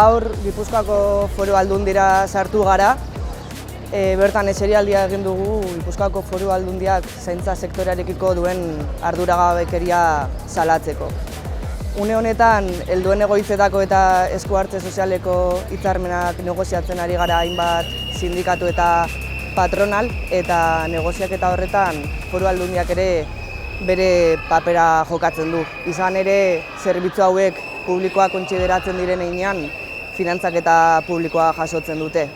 Gaur Gipuzkoako Foru Aldundira sartu gara. Bertan eserialdia egin dugu Gipuzkoako Foru Aldundiak zaintza sektorearekiko duen arduragabekeria salatzeko. Une honetan, helduen egoitzetako eta esku hartze sozialeko hitzarmenak negoziatzen ari gara hainbat sindikatu eta patronal, eta negoziaketa horretan Foru Aldundiak ere bere papera jokatzen du. Izan ere, zerbitzu hauek publikoa kontsideratzen diren heinean, finantzaketa publikoa jasotzen dute.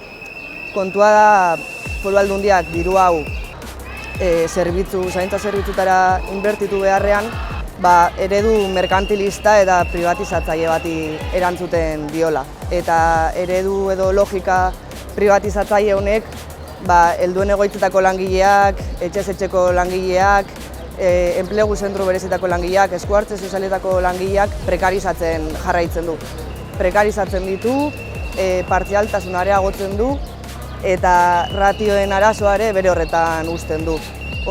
Kontua da, Foru Aldundiak diru hau zaintza zerbitzutara inbertitu beharrean, eredu merkantilista eta privatizatzaile bati erantzuten diola. Eta eredu edo logika privatizatzaile honek, helduen egoitzetako langileak, etxez etxeko langileak, enplegu zentro berezietako langileak, esku hartze sozialetako langileak prekarizatzen jarraitzen du. Prekarizatzen ditu, partzialtasuna areagotzen du, eta ratioen arazoa ere bere horretan uzten du.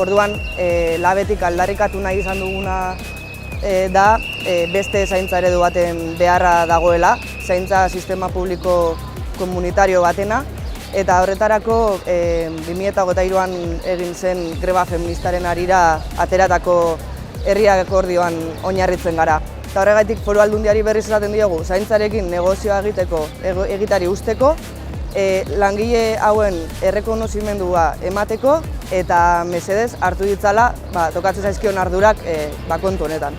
Orduan, labetik aldarrikatu nahi izan duguna da beste zaintza eredu baten beharra dagoela, zaintza sistema publiko komunitario batena, eta horretarako 2023an egin zen greba feministaren harira ateratako herri akordioan oinarritzen gara. Eta horregatik Foru Aldundiari berriz esaten diogu, zaintzarekin negozioa egitari usteko, langile hauen errekonozimendua emateko eta mesedez hartu ditzala tokatzen zaizkion ardurak kontu honetan.